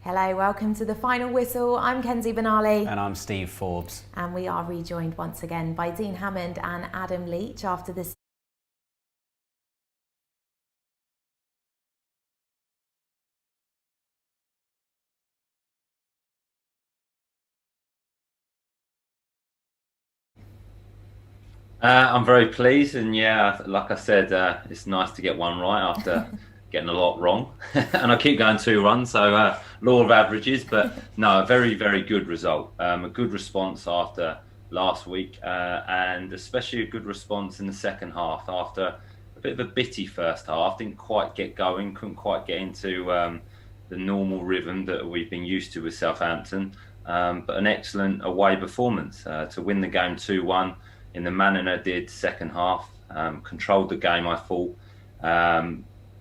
Hello, welcome to the final whistle. I'm Kenzie Benali. And I'm Steve Forbes. And we are rejoined once again by Dean Hammond and Adam Leitch after this. I'm very pleased, and yeah, like I said, it's nice to get one right after getting a lot wrong. And I keep going 2-1, so law of averages, but no, a very, very good result. A good response after last week, and especially a good response in the second half after a bit of a bitty first half. Didn't quite get going, couldn't quite get into the normal rhythm that we've been used to with Southampton, but an excellent away performance to win the game 2-1. In the manner I did second half, controlled the game, I thought.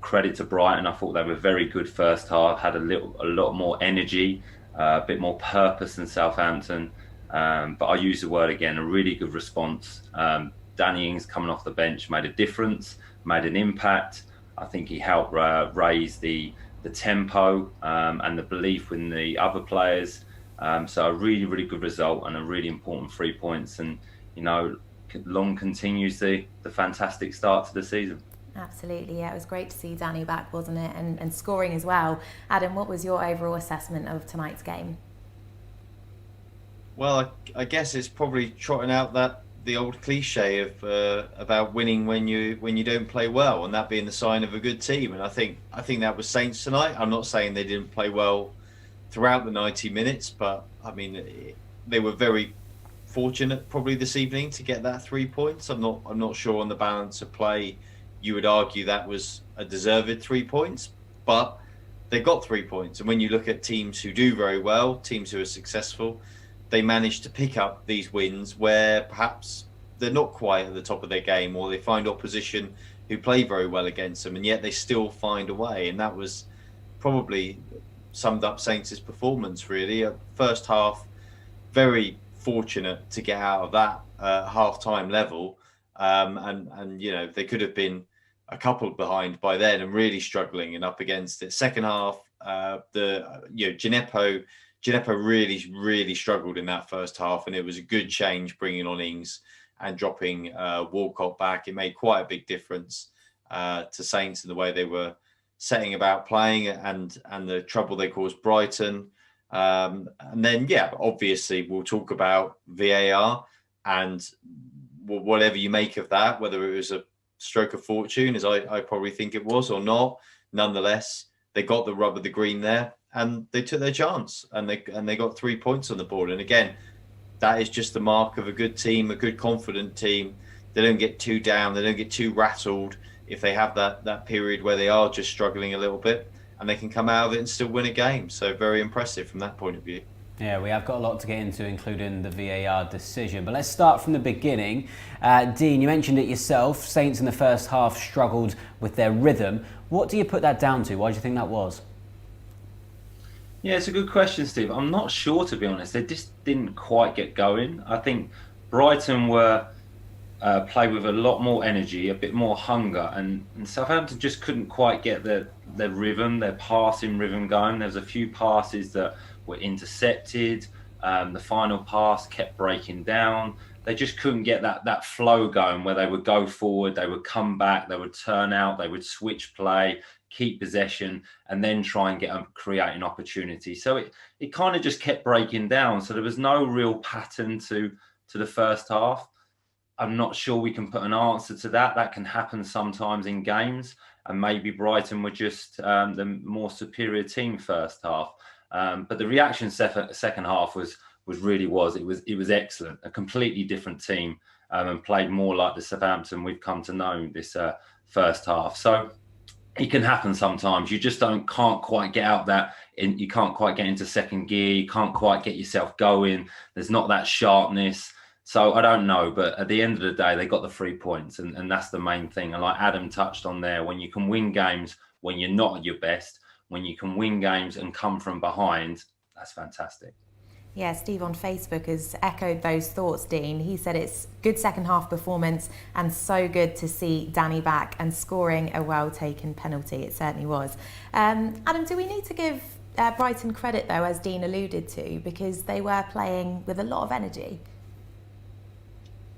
Credit to Brighton, I thought they were very good first half, had a lot more energy, a bit more purpose than Southampton. But I use the word again, a really good response. Danny Ings coming off the bench made a difference, made an impact. I think he helped raise the tempo and the belief in the other players. So a really, really good result and a really important 3 points. And you know, long continues the fantastic start to the season. Absolutely, yeah, it was great to see Danny back, wasn't it? And scoring as well. Adam, what was your overall assessment of tonight's game? Well, I guess it's probably trotting out the old cliche of about winning when you don't play well, and that being the sign of a good team. And I think that was Saints tonight. I'm not saying they didn't play well throughout the 90 minutes, but I mean they were very fortunate probably this evening to get that 3 points. I'm not sure on the balance of play you would argue that was a deserved 3 points, but they got 3 points. And when you look at teams who do very well, teams who are successful, they manage to pick up these wins where perhaps they're not quite at the top of their game, or they find opposition who play very well against them, and yet they still find a way. And that was probably summed up Saints' performance really. First half, very fortunate to get out of that half-time level, and you know, they could have been a couple behind by then and really struggling and up against it. Second half, Gineppo really struggled in that first half, and it was a good change bringing on Ings and dropping Walcott back. It made quite a big difference to Saints in the way they were setting about playing and the trouble they caused Brighton. And then, yeah, obviously we'll talk about VAR and whatever you make of that, whether it was a stroke of fortune, as I probably think it was, or not. Nonetheless, they got the rub of the green there and they took their chance and they got 3 points on the board. And again, that is just the mark of a good team, a good confident team. They don't get too down, they don't get too rattled if they have that period where they are just struggling a little bit, and they can come out of it and still win a game. So very impressive from that point of view. Yeah, we have got a lot to get into, including the VAR decision. But let's start from the beginning. Dean, you mentioned it yourself. Saints in the first half struggled with their rhythm. What do you put that down to? Why do you think that was? Yeah, it's a good question, Steve. I'm not sure, to be honest. They just didn't quite get going. I think Brighton were play with a lot more energy, a bit more hunger, and Southampton just couldn't quite get their rhythm, their passing rhythm going. There was a few passes that were intercepted. The final pass kept breaking down. They just couldn't get that flow going where they would go forward, they would come back, they would turn out, they would switch play, keep possession, and then try and create an opportunity. So it kind of just kept breaking down. So there was no real pattern to the first half. I'm not sure we can put an answer to that. That can happen sometimes in games, and maybe Brighton were just the more superior team first half. But the reaction second half was excellent. A completely different team, and played more like the Southampton we've come to know this first half. So it can happen sometimes. You just can't quite get out you can't quite get into second gear. You can't quite get yourself going. There's not that sharpness. So I don't know, but at the end of the day, they got the 3 points, and that's the main thing. And like Adam touched on there, when you can win games when you're not at your best, when you can win games and come from behind, that's fantastic. Yeah, Steve on Facebook has echoed those thoughts, Dean. He said it's good second half performance and so good to see Danny back and scoring a well-taken penalty. It certainly was. Adam, do we need to give Brighton credit though, as Dean alluded to, because they were playing with a lot of energy?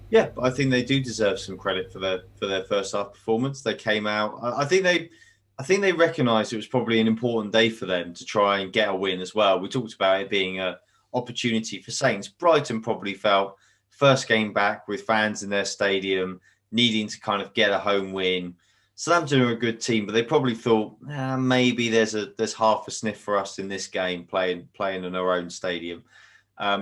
Yeah, I think they do deserve some credit for their first half performance. They came out. I think they recognised it was probably an important day for them to try and get a win as well. We talked about it being an opportunity for Saints. Brighton probably felt first game back with fans in their stadium, needing to kind of get a home win. Southampton are a good team, but they probably thought maybe there's half a sniff for us in this game playing in our own stadium.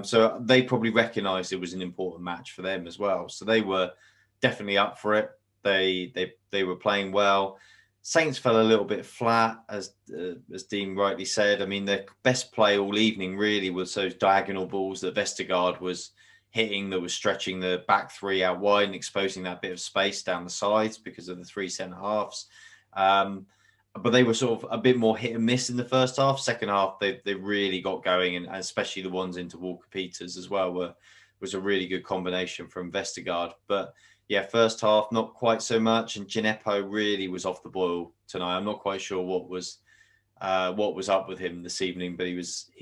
So they probably recognised it was an important match for them as well. So they were definitely up for it. They were playing well. Saints fell a little bit flat, as Dean rightly said. I mean, their best play all evening really was those diagonal balls that Vestergaard was hitting, that was stretching the back three out wide and exposing that bit of space down the sides because of the three centre halves. But they were sort of a bit more hit and miss in the first half. Second half, they really got going, and especially the ones into Walker-Peters as well was a really good combination from Vestergaard. But yeah, first half not quite so much, and Gineppo really was off the boil tonight. I'm not quite sure what was up with him this evening, but he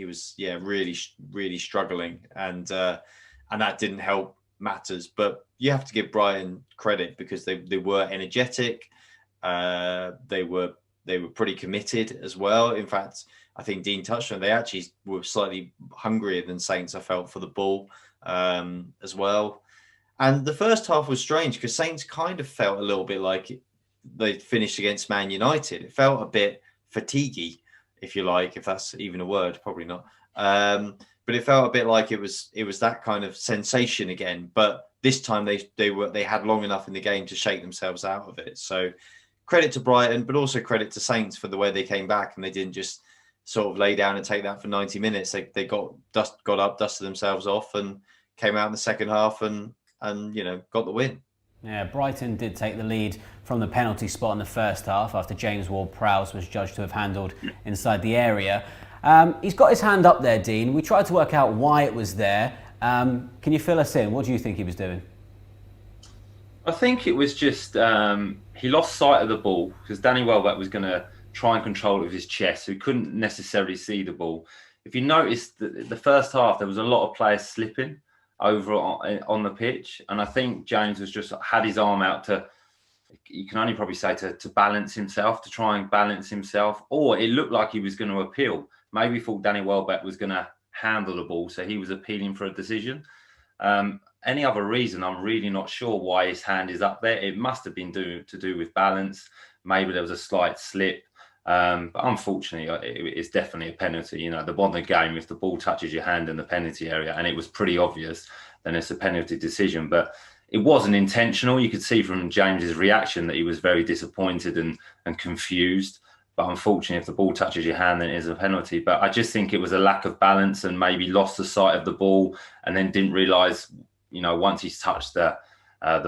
was really struggling, and that didn't help matters. But you have to give Brighton credit because they were energetic. They were pretty committed as well. In fact, I think Dean touched on it. They actually were slightly hungrier than Saints, I felt, for the ball as well. And the first half was strange because Saints kind of felt a little bit like they finished against Man United. It felt a bit fatiguey, if you like, if that's even a word, probably not. But it felt a bit like it was that kind of sensation again. But this time they had long enough in the game to shake themselves out of it. So credit to Brighton, but also credit to Saints for the way they came back and they didn't just sort of lay down and take that for 90 minutes. They got up, dusted themselves off, and came out in the second half and got the win. Yeah, Brighton did take the lead from the penalty spot in the first half after James Ward-Prowse was judged to have handled inside the area. He's got his hand up there, Dean. We tried to work out why it was there. Can you fill us in? What do you think he was doing? I think it was just he lost sight of the ball because Danny Welbeck was going to try and control it with his chest, so he couldn't necessarily see the ball. If you noticed, the first half, there was a lot of players slipping over on the pitch, and I think James was just had his arm out to, you can only probably say to balance himself, to try and balance himself, or it looked like he was going to appeal. Maybe thought Danny Welbeck was going to handle the ball, so he was appealing for a decision. Any other reason, I'm really not sure why his hand is up there. It must have been to do with balance. Maybe there was a slight slip. But unfortunately, it's definitely a penalty. The bond of the game, if the ball touches your hand in the penalty area, and it was pretty obvious, then it's a penalty decision. But it wasn't intentional. You could see from James's reaction that he was very disappointed and confused. But unfortunately, if the ball touches your hand, then it is a penalty. But I just think it was a lack of balance and maybe lost the sight of the ball and then didn't realise, once he's touched the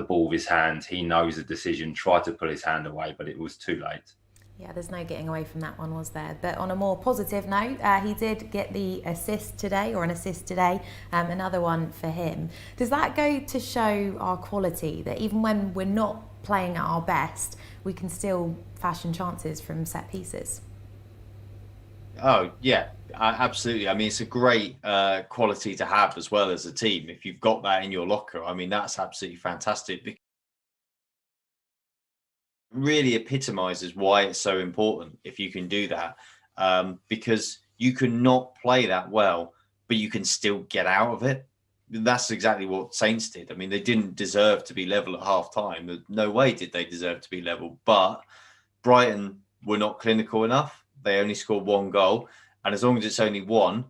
ball with his hand, he knows the decision, tried to pull his hand away, but it was too late. Yeah, there's no getting away from that one, was there? But on a more positive note, he did get the assist today, another one for him. Does that go to show our quality, that even when we're not playing at our best, we can still fashion chances from set pieces? Oh, yeah, absolutely. I mean, it's a great quality to have as well as a team. If you've got that in your locker, I mean, that's absolutely fantastic. Really epitomizes why it's so important if you can do that, because you can not play that well, but you can still get out of it. That's exactly what Saints did. I mean, they didn't deserve to be level at half time. No way did they deserve to be level, but Brighton were not clinical enough. They only scored one goal, and as long as it's only one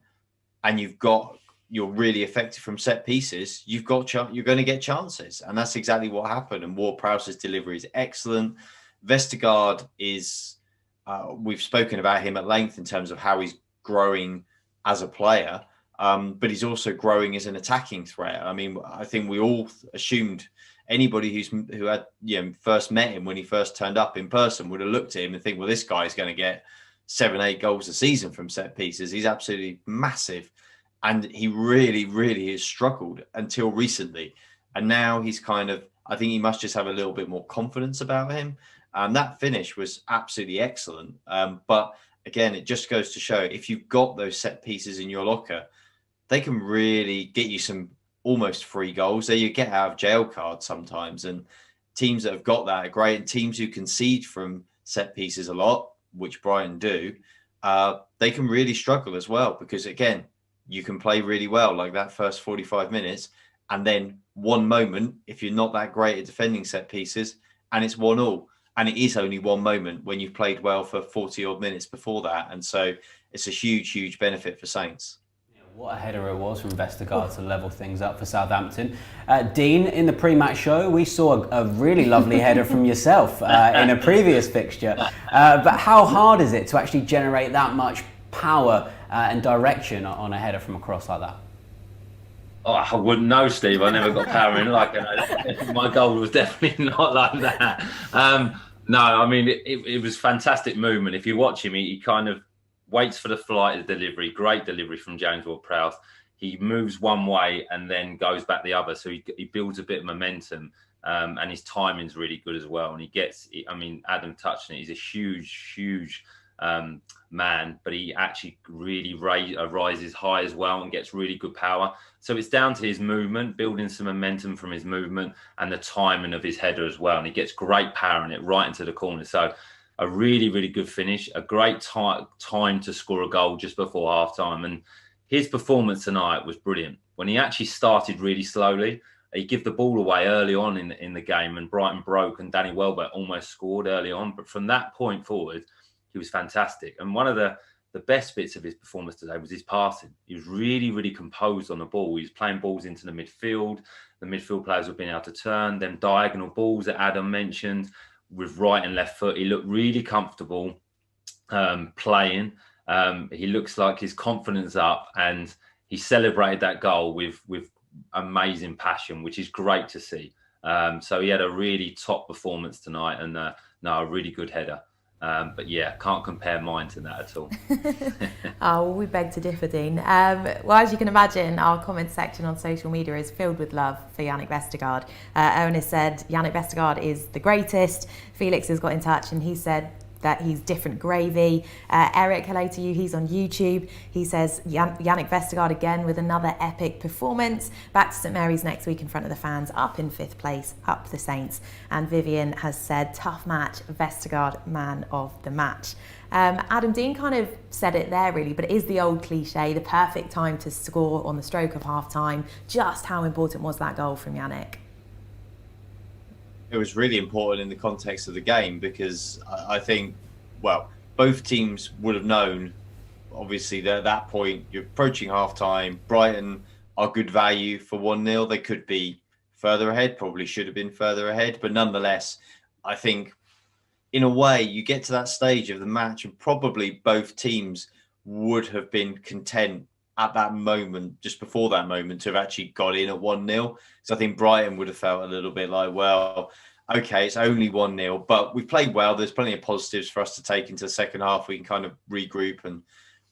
and you're really effective from set pieces, you're going to get chances. And that's exactly what happened. And Ward-Prowse's delivery is excellent. Vestergaard is, we've spoken about him at length in terms of how he's growing as a player, but he's also growing as an attacking threat. I mean, I think we all assumed anybody who had first met him when he first turned up in person would have looked at him and think, well, this guy's going to get 7-8 goals a season from set pieces. He's absolutely massive. And he really, really has struggled until recently. And now he's I think he must just have a little bit more confidence about him. That finish was absolutely excellent. But again, it just goes to show if you've got those set pieces in your locker, they can really get you some almost free goals. There you get out of jail cards sometimes. And teams that have got that are great. And teams who concede from set pieces a lot, which Brighton do, they can really struggle as well. Because again, you can play really well like that first 45 minutes. And then one moment, if you're not that great at defending set pieces, and it's 1-1. And it is only one moment when you've played well for 40 odd minutes before that. And so it's a huge, huge benefit for Saints. What a header it was from Vestergaard to level things up for Southampton. Dean, in the pre-match show, we saw a really lovely header from yourself in a previous fixture. But how hard is it to actually generate that much power and direction on a header from a cross like that? Oh, I wouldn't know, Steve. I never got power in like that. My goal was definitely not like that. No, I mean, it was fantastic movement. If you watch him, he kind of waits for the flight of delivery. Great delivery from James Ward-Prowse. He moves one way and then goes back the other. So he builds a bit of momentum, and his timing's really good as well. And he gets, I mean, Adam touched on it. He's a huge man, but he actually really rises high as well and gets really good power. So it's down to his movement, building some momentum from his movement and the timing of his header as well. And he gets great power in it right into the corner. So a really, really good finish, a great time to score a goal just before half time. And his performance tonight was brilliant. When he actually started really slowly, he gave the ball away early on in the game and Brighton broke and Danny Welbeck almost scored early on. But from that point forward, he was fantastic. And one of the best bits of his performance today was his passing. He was really, really composed on the ball. He was playing balls into the midfield. The midfield players were being able to turn. Them diagonal balls that Adam mentioned with right and left foot. He looked really comfortable playing. He looks like his confidence up and he celebrated that goal with amazing passion, which is great to see. So he had a really top performance tonight and a really good header. But yeah, can't compare mine to that at all. Oh, well, we beg to differ, Dean. Well, as you can imagine, our comment section on social media is filled with love for Yannick Vestergaard. Owen has said Yannick Vestergaard is the greatest. Felix has got in touch and he said that he's different gravy. Eric, hello to you. He's on YouTube. He says Yannick Vestergaard again with another epic performance. Back to St Mary's next week in front of the fans, up in 5th place, up the Saints. And Vivian has said, tough match, Vestergaard, man of the match. Adam, Dean kind of said it there really, but it is the old cliche, the perfect time to score on the stroke of half time. Just how important was that goal from Yannick? It was really important in the context of the game because I think, well, both teams would have known, obviously, that at that point, you're approaching half-time. Brighton are good value for 1-0. They could be further ahead, probably should have been further ahead. But nonetheless, I think, in a way, you get to that stage of the match and probably both teams would have been content at that moment, just before that moment, to have actually got in at 1-0. So I think Brighton would have felt a little bit like, well, okay, it's only 1-0, but we've played well. There's plenty of positives for us to take into the second half. We can kind of regroup and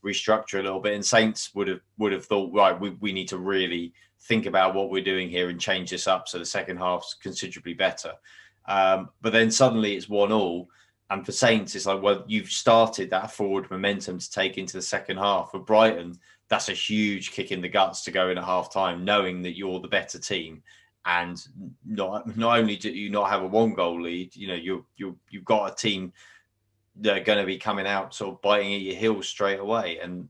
restructure a little bit. And Saints would have thought, right, we need to really think about what we're doing here and change this up so the second half's considerably better. But then suddenly it's 1-1. And for Saints, it's like, well, you've started that forward momentum to take into the second half. For Brighton, that's a huge kick in the guts to go in at half time, knowing that you're the better team. And not only do you not have a 1-goal lead, you know, you've got a team that are going to be coming out sort of biting at your heels straight away. And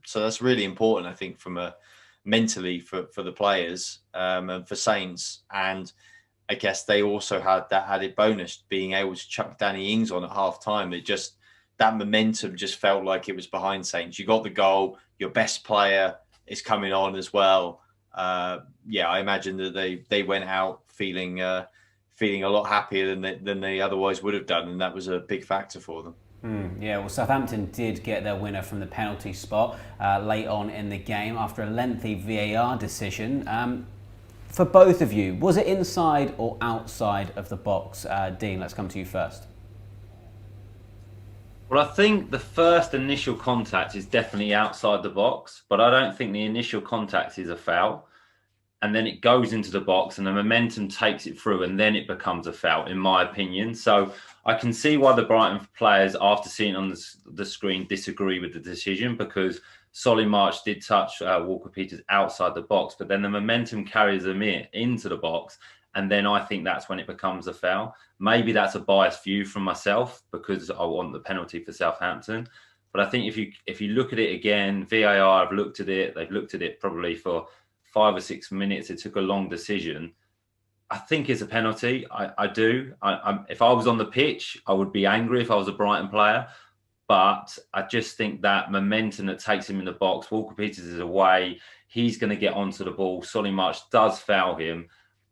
so that's really important, I think, from a mentally for the players and for Saints. And I guess they also had that added bonus, being able to chuck Danny Ings on at half time. That momentum just felt like it was behind Saints. You got the goal, your best player is coming on as well. I imagine that they went out feeling a lot happier than they otherwise would have done, and that was a big factor for them. Yeah, well, Southampton did get their winner from the penalty spot late on in the game after a lengthy VAR decision. For both of you, was it inside or outside of the box? Dean, let's come to you first. Well, I think the first initial contact is definitely outside the box, but I don't think the initial contact is a foul. and then it goes into the box and the momentum takes it through and then it becomes a foul, in my opinion. So I can see why the Brighton players, after seeing it on the screen, disagree with the decision, because Solly March did touch Walker-Peters outside the box, but then the momentum carries them into the box, and then I think that's when it becomes a foul. Maybe that's a biased view from myself because I want the penalty for Southampton. But I think if you look at it again, VAR have looked at it. They've looked at it probably for 5 or 6 minutes. It took a long decision. I think it's a penalty. I do. If I was on the pitch, I would be angry if I was a Brighton player. But I just think that momentum that takes him in the box, Walker-Peters is away. He's going to get onto the ball. Solly March does foul him.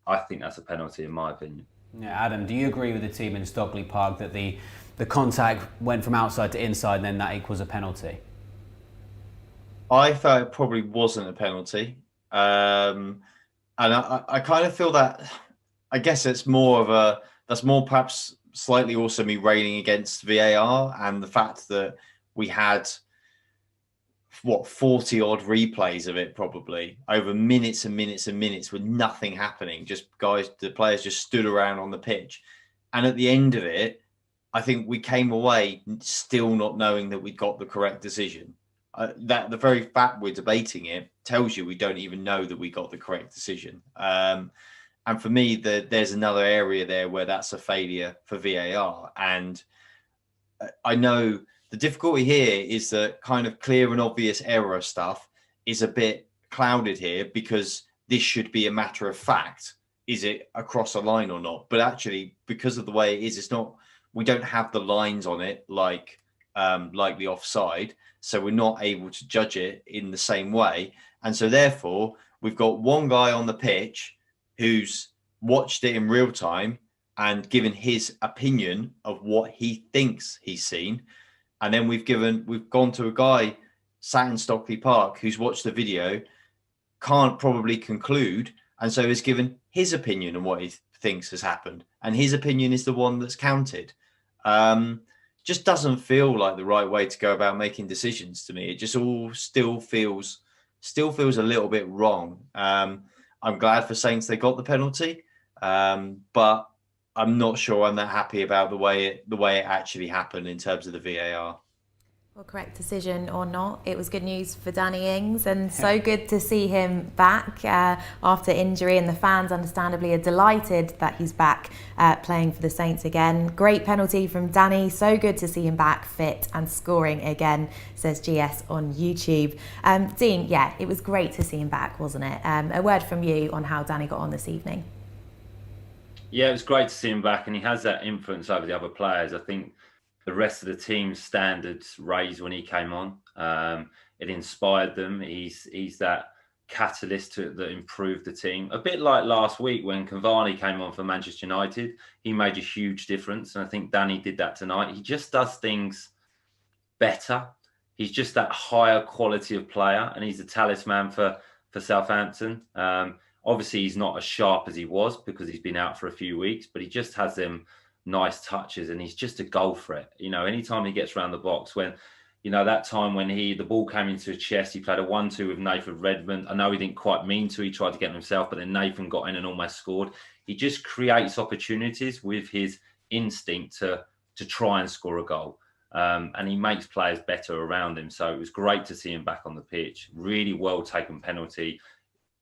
I think that's a penalty, in my opinion. Yeah, Adam, do you agree with the team in Stockley Park that the contact went from outside to inside and then that equals a penalty? I felt it probably wasn't a penalty. And I kind of feel that, I guess that's more perhaps slightly also me railing against VAR and the fact that we had 40 odd replays of it, probably over minutes and minutes and minutes with nothing happening. Just the players just stood around on the pitch. And at the end of it, I think we came away still not knowing that we got the correct decision. That the very fact we're debating it tells you we don't even know that we got the correct decision. And for me, there's another area there where that's a failure for VAR. And I know the difficulty here is that kind of clear and obvious error stuff is a bit clouded here because this should be a matter of fact. Is it across a line or not? But actually, because of the way it is, it's not. We don't have the lines on it like the offside. So we're not able to judge it in the same way. And so therefore, we've got one guy on the pitch who's watched it in real time and given his opinion of what he thinks he's seen. And then we've gone to a guy sat in Stockley Park who's watched the video, can't probably conclude, and so has given his opinion on what he thinks has happened. And his opinion is the one that's counted. Just doesn't feel like the right way to go about making decisions to me. It just all still feels a little bit wrong. I'm glad for Saints they got the penalty, but I'm not sure I'm that happy about the way it actually happened in terms of the VAR. Well, correct decision or not, it was good news for Danny Ings, and so good to see him back after injury, and the fans understandably are delighted that he's back playing for the Saints again. Great penalty from Danny, so good to see him back fit and scoring again, says GS on YouTube. Dean, yeah, it was great to see him back, wasn't it? A word from you on how Danny got on this evening. Yeah, it was great to see him back, and he has that influence over the other players. I think the rest of the team's standards raised when he came on. It inspired them. He's that catalyst that improved the team. A bit like last week when Cavani came on for Manchester United. He made a huge difference, and I think Danny did that tonight. He just does things better. He's just that higher quality of player, and he's a talisman for Southampton. Obviously, he's not as sharp as he was because he's been out for a few weeks, but he just has them nice touches, and he's just a goal threat. You know, anytime he gets around the box, when, you know, that time when the ball came into his chest, he played a 1-2 with Nathan Redmond. I know he didn't quite mean to. He tried to get himself, but then Nathan got in and almost scored. He just creates opportunities with his instinct to try and score a goal. And he makes players better around him. So it was great to see him back on the pitch. Really well taken penalty.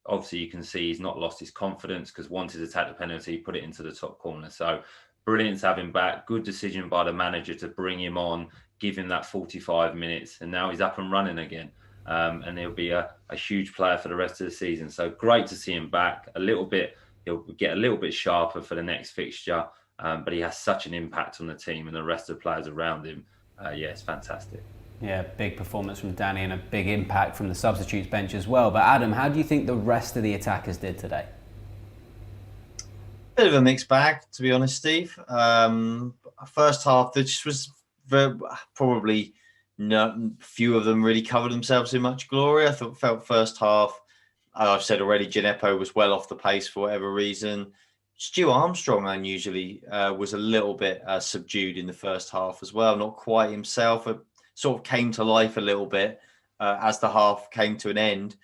Obviously, you can see he's not lost his confidence because wanted to take the penalty, put it into the top corner. So brilliant to have him back. Good decision by the manager to bring him on, give him that 45 minutes, and now he's up and running again. And he'll be a huge player for the rest of the season. So great to see him back. He'll get a little bit sharper for the next fixture, but he has such an impact on the team and the rest of the players around him. Yeah, it's fantastic. Yeah, big performance from Danny and a big impact from the substitutes bench as well. But Adam, how do you think the rest of the attackers did today? Bit of a mixed bag, to be honest, Steve. First half, there just was probably few of them really covered themselves in much glory. I felt first half, I've said already, Gineppo was well off the pace for whatever reason. Stu Armstrong unusually was a little bit subdued in the first half as well, not quite himself. It sort of came to life a little bit as the half came to an end.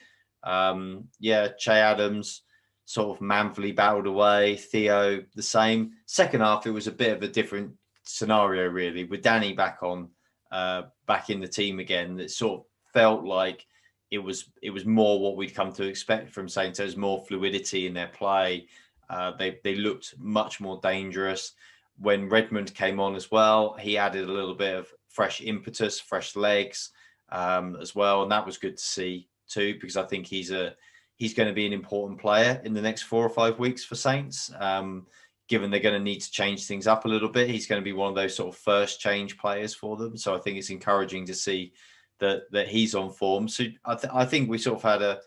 Che Adams sort of manfully battled away. Theo, the same. Second half, it was a bit of a different scenario, really, with Danny back in the team again. It sort of felt like it was more what we'd come to expect from Saints. There was more fluidity in their play. They looked much more dangerous. When Redmond came on as well, he added a little bit of fresh impetus, fresh legs as well, and that was good to see too, because I think he's going to be an important player in the next 4 or 5 weeks for Saints. Given they're going to need to change things up a little bit, he's going to be one of those sort of first change players for them. So I think it's encouraging to see that he's on form. So I think we sort of had a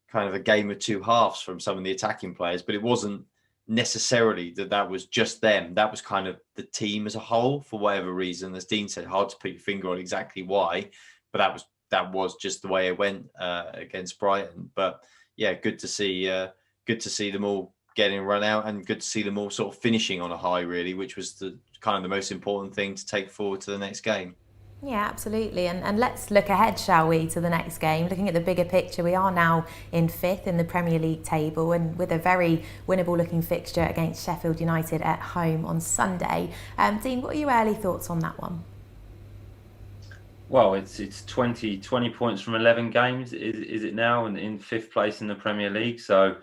kind of a game of two halves from some of the attacking players, but it wasn't necessarily that was just them. That was kind of the team as a whole, for whatever reason. As Dean said, hard to put your finger on exactly why, but that was just the way it went against Brighton. But yeah, good to see them all getting run out, and good to see them all sort of finishing on a high, really, which was the kind of the most important thing to take forward to the next game. Yeah, absolutely. And let's look ahead, shall we, to the next game. Looking at the bigger picture, we are now in 5th in the Premier League table, and with a very winnable looking fixture against Sheffield United at home on Sunday. Dean, what are your early thoughts on that one? Well, it's 20 points from 11 games, is it now, and in 5th place in the Premier League. So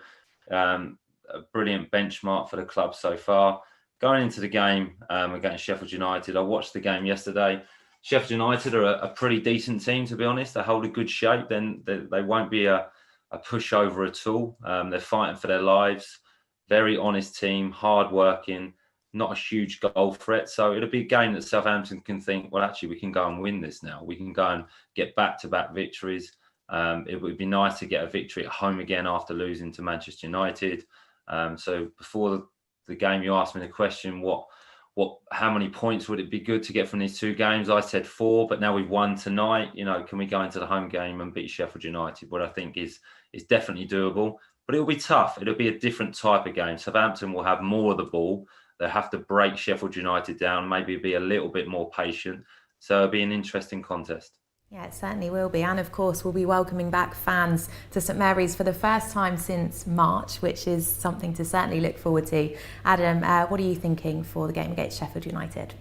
a brilliant benchmark for the club so far. Going into the game against Sheffield United, I watched the game yesterday. Sheffield United are a pretty decent team, to be honest. They hold a good shape. Then they won't be a pushover at all. They're fighting for their lives. Very honest team, hard working, not a huge goal threat. So it'll be a game that Southampton can think, well, actually, we can go and win this now. We can go and get back-to-back victories. It would be nice to get a victory at home again after losing to Manchester United. So before the game, you asked me the question, how many points would it be good to get from these 2 games? I said 4, but now we've won tonight. Can we go into the home game and beat Sheffield United? What I think is definitely doable, but it'll be tough. It'll be a different type of game. Southampton will have more of the ball. They'll have to break Sheffield United down, maybe be a little bit more patient. So it'll be an interesting contest. Yeah, it certainly will be. And of course, we'll be welcoming back fans to St Mary's for the first time since March, which is something to certainly look forward to. Adam, what are you thinking for the game against Sheffield United?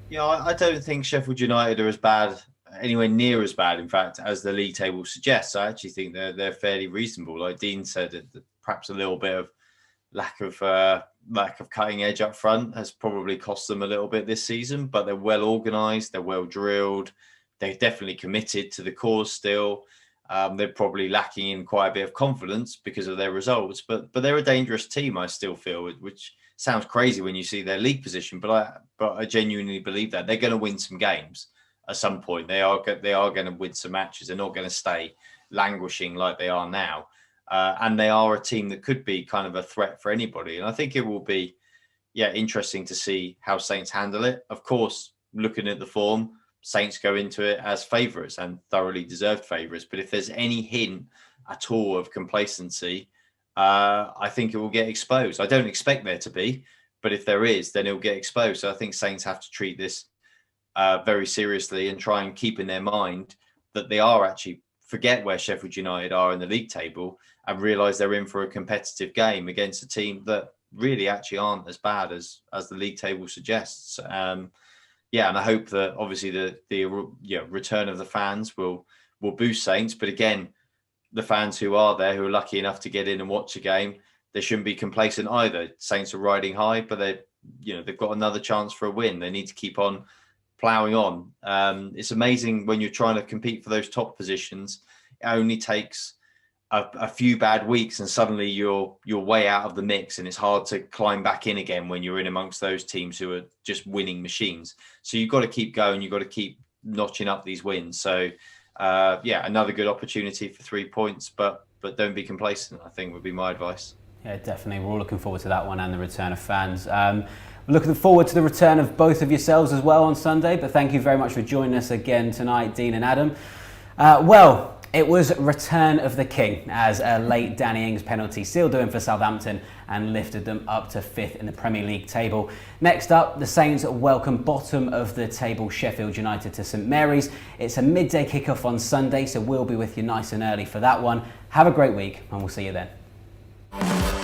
Yeah, I don't think Sheffield United are as bad, anywhere near as bad, in fact, as the league table suggests. I actually think they're fairly reasonable. Like Dean said, perhaps a little bit of lack of cutting edge up front has probably cost them a little bit this season, but they're well organised, they're well drilled. They're definitely committed to the cause still. They're probably lacking in quite a bit of confidence because of their results, but they're a dangerous team, I still feel, which sounds crazy when you see their league position, but I genuinely believe that they're going to win some games at some point. They are going to win some matches. They're not going to stay languishing like they are now. And they are a team that could be kind of a threat for anybody. And I think it will be, interesting to see how Saints handle it. Of course, looking at the form, Saints go into it as favourites and thoroughly deserved favourites. But if there's any hint at all of complacency, I think it will get exposed. I don't expect there to be, but if there is, then it will get exposed. So I think Saints have to treat this very seriously and try and keep in their mind that they are actually, forget where Sheffield United are in the league table and realise they're in for a competitive game against a team that really actually aren't as bad as the league table suggests. And I hope that obviously the return of the fans will boost Saints. But again, the fans who are there, who are lucky enough to get in and watch a game, they shouldn't be complacent either. Saints are riding high, but they've got another chance for a win. They need to keep on ploughing on. It's amazing when you're trying to compete for those top positions. It only takes a few bad weeks and suddenly you're way out of the mix, and it's hard to climb back in again when you're in amongst those teams who are just winning machines. So you've got to keep going. You've got to keep notching up these wins. So another good opportunity for 3 points, but don't be complacent, I think would be my advice. Yeah, definitely. We're all looking forward to that one and the return of fans. We're looking forward to the return of both of yourselves as well on Sunday, but thank you very much for joining us again tonight, Dean and Adam. It was return of the king as a late Danny Ings penalty sealed the win for Southampton and lifted them up to 5th in the Premier League table. Next up, the Saints welcome bottom of the table Sheffield United to St Mary's. It's a midday kickoff on Sunday, so we'll be with you nice and early for that one. Have a great week and we'll see you then. you.